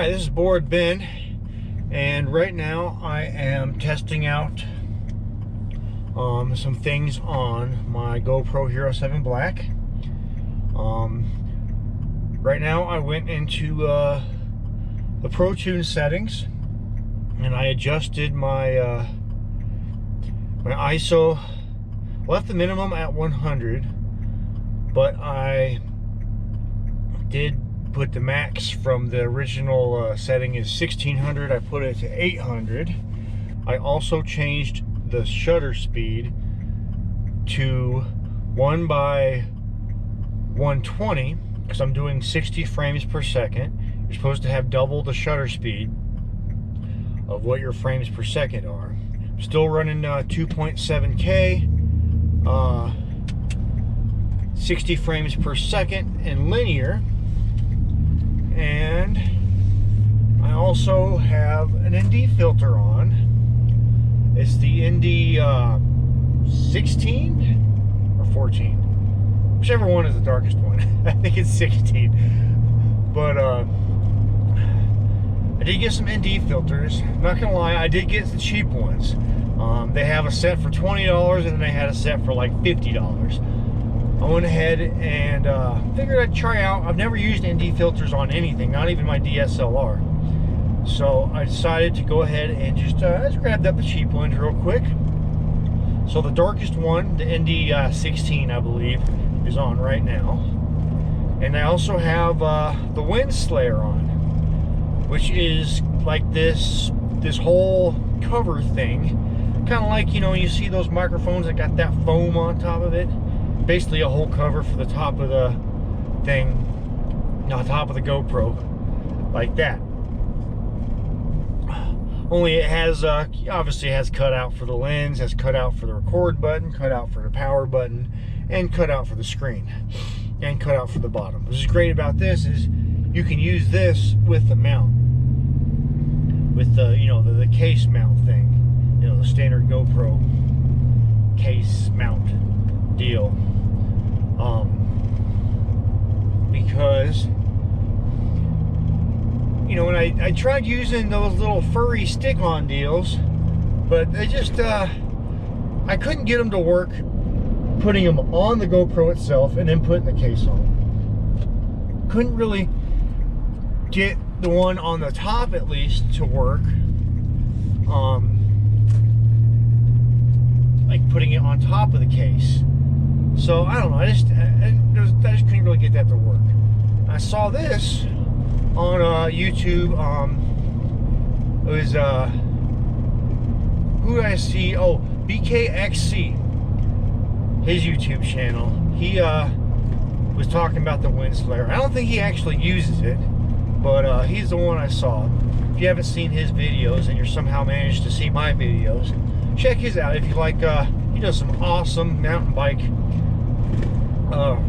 Alright, this is Board Ben, and right now I am testing out some things on my GoPro Hero 7 Black. Right now I went into the Protune settings and I adjusted my my ISO, left the minimum at 100, but I did put the max from the original setting is 1600. I put it to 800. I also changed the shutter speed to 1/120 because I'm doing 60 frames per second. You're supposed to have double the shutter speed of what your frames per second are. I'm still running 2.7K, 60 frames per second in linear. And I also have an ND filter on. It's the ND 16 or 14, whichever one is the darkest one. I think it's 16. But I did get some ND filters. Not gonna lie, I did get the cheap ones. They have a set for $20 and then they had a set for like $50. I went ahead and figured I'd try out. I've never used ND filters on anything, not even my DSLR. So I decided to go ahead and just grabbed up the cheap ones real quick. So the darkest one, the ND 16, I believe, is on right now. And I also have the Windslayer on, which is like this whole cover thing. Kind of like, you know, you see those microphones that got that foam on top of it. Basically a whole cover for the top of the thing, no, top of the GoPro, like that. Only it has obviously has cutout for the lens, has cutout for the record button, cutout for the power button, and cutout for the screen, and cutout for the bottom. What's great about this is you can use this with the mount, with the, you know, the case mount thing, you know, the standard GoPro case mount deal. Because, you know, when I tried using those little furry stick-on deals, but they just I couldn't get them to work putting them on the GoPro itself and then putting the case on. Couldn't really get the one on the top at least to work, like putting it on top of the case. So I don't know, I just couldn't really get that to work. I saw this on YouTube. It was who did I see? Oh, BKXC, his YouTube channel. He was talking about the Windslayer. I don't think he actually uses it, but he's the one I saw. If you haven't seen his videos and you're somehow managed to see my videos, check his out if you like. He does some awesome mountain bike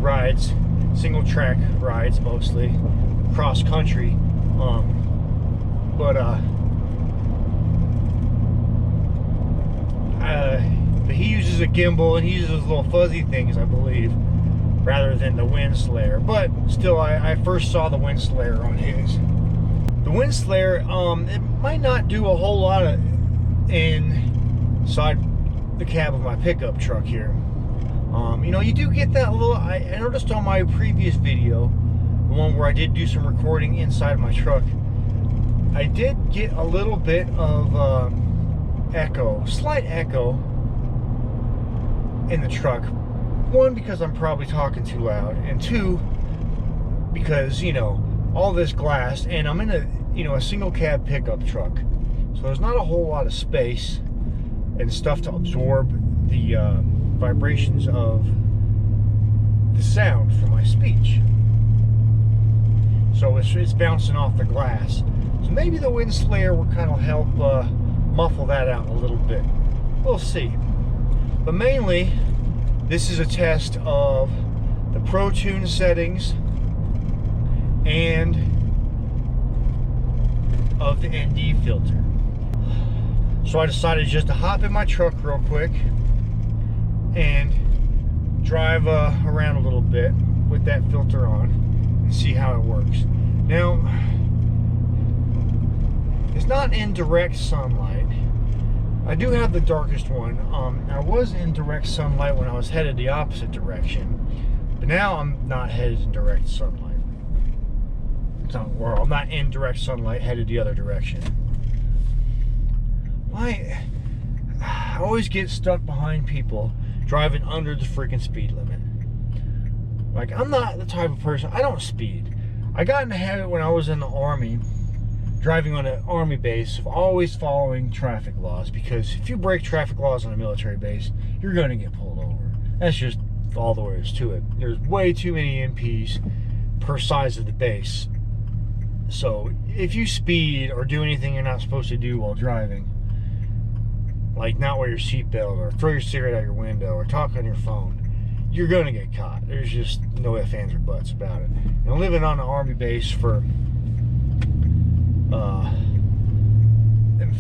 rides, single track rides mostly, cross country, but he uses a gimbal and he uses those little fuzzy things, I believe, rather than the Windslayer. But still, I first saw the Windslayer on his. The Windslayer, it might not do a whole lot of inside the cab of my pickup truck here. You know, you do get that little, I noticed on my previous video, the one where I did do some recording inside my truck, I did get a little bit of echo, slight echo in the truck. One, because I'm probably talking too loud, and two, because, you know, all this glass, and I'm in a, you know, a single cab pickup truck, so there's not a whole lot of space and stuff to absorb the vibrations of the sound from my speech. So it's bouncing off the glass. So maybe the Windslayer will kind of help muffle that out a little bit. We'll see. But mainly, this is a test of the Protune settings and of the ND filter. So I decided just to hop in my truck real quick and drive around a little bit with that filter on and see how it works. Now, not in direct sunlight. I do have the darkest one. I was in direct sunlight when I was headed the opposite direction, but now I'm not headed in direct sunlight. Or I'm not in direct sunlight, headed the other direction. I always get stuck behind people driving under the freaking speed limit. Like, I'm not the type of person, I don't speed. I got in the habit when I was in the Army, driving on an Army base, of always following traffic laws, because if you break traffic laws on a military base, you're going to get pulled over. That's just all there is to it. There's way too many MPs per size of the base. So if you speed or do anything you're not supposed to do while driving, like not wear your seatbelt or throw your cigarette out your window or talk on your phone, you're going to get caught. There's just no ifs, ands, or buts about it. And living on an Army base for a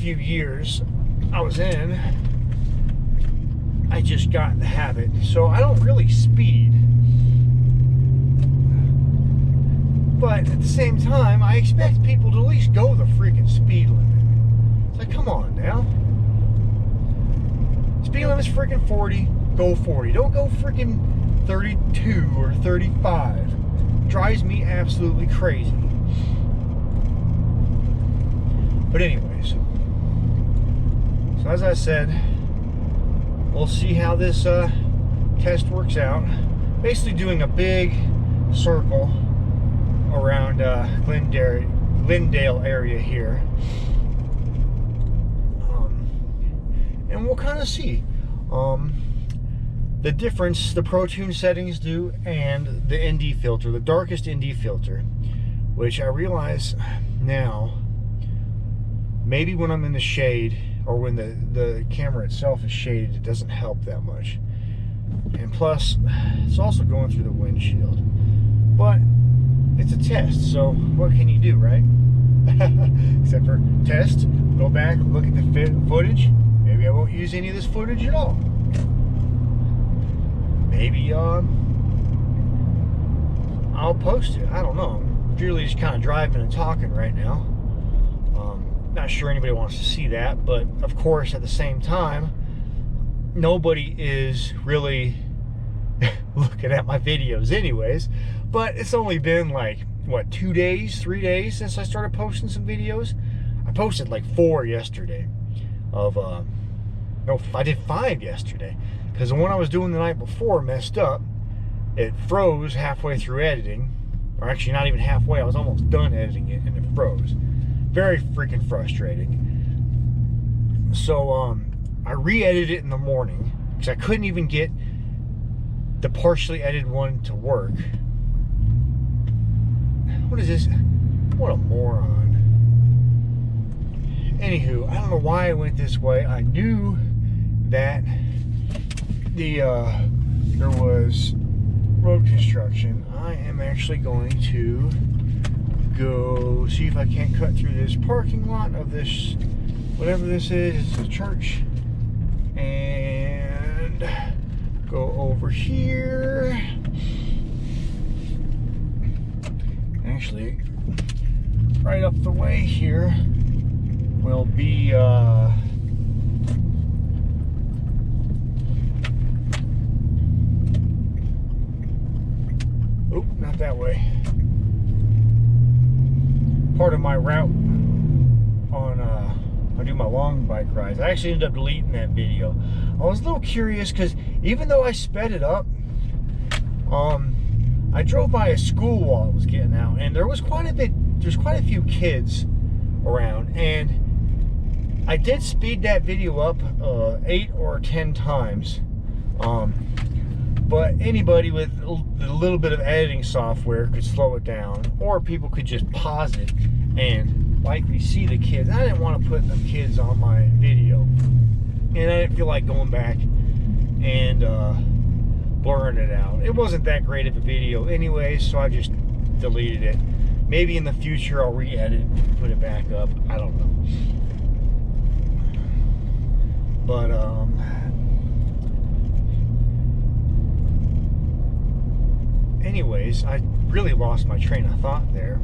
few years I was in, I just got in the habit. So I don't really speed. But at the same time, I expect people to at least go the freaking speed limit. It's like, come on now. Speed limit's freaking 40, go 40. Don't go freaking 32 or 35. Drives me absolutely crazy. But anyways, so as I said, we'll see how this test works out. Basically doing a big circle around Glendale area here, and we'll kind of see the difference the Protune settings do and the ND filter, the darkest ND filter, which I realize now, maybe when I'm in the shade or when the camera itself is shaded, it doesn't help that much. And plus, it's also going through the windshield. But it's a test, so what can you do, right? Except for test, go back, look at the footage. Maybe I won't use any of this footage at all. Maybe I'll post it. I don't know. I'm really just kind of driving and talking right now. Not sure anybody wants to see that, but of course at the same time, nobody is really looking at my videos anyways. But it's only been like, what, 2 days, 3 days since I started posting some videos. I posted like 4 yesterday of, no, I did 5 yesterday, because the one I was doing the night before messed up. It froze halfway through editing, or actually not even halfway, I was almost done editing it and it froze. Very freaking frustrating. So I re-edited it in the morning, because I couldn't even get the partially edited one to work. What is this? What a moron. Anywho, I don't know why I went this way. I knew that there was road construction. I am actually going to go see if I can't cut through this parking lot of this, whatever this is. It's a church. And go over here. Actually, right up the way here will be oh, not that way. Part of my route on I do my long bike rides. I actually ended up deleting that video. I was a little curious because even though I sped it up, I drove by a school while I was getting out, and there's quite a few kids around, and I did speed that video up 8 or 10 times. But anybody with a little bit of editing software could slow it down, or people could just pause it and likely see the kids. I didn't want to put them kids on my video, and I didn't feel like going back and blurring it out. It wasn't that great of a video anyway, so I just deleted it. Maybe in the future I'll re-edit and put it back up. I don't know. But anyways, I really lost my train of thought there.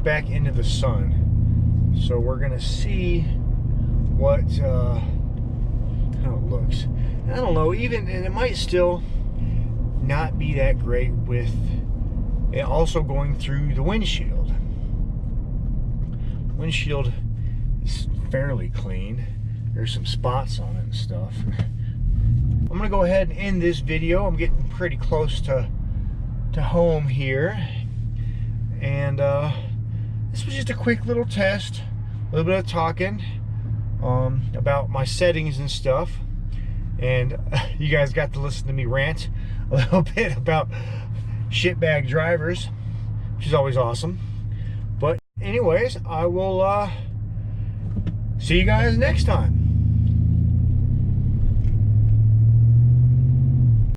back into the sun. So we're gonna see what how it looks. I don't know, even, and it might still not be that great with it also going through the windshield. Windshield is fairly clean. There's some spots on it and stuff. I'm gonna go ahead and end this video. I'm getting pretty close to home here, and this was just a quick little test, a little bit of talking about my settings and stuff, and you guys got to listen to me rant a little bit about shitbag drivers, which is always awesome. But anyways, I will see you guys next time.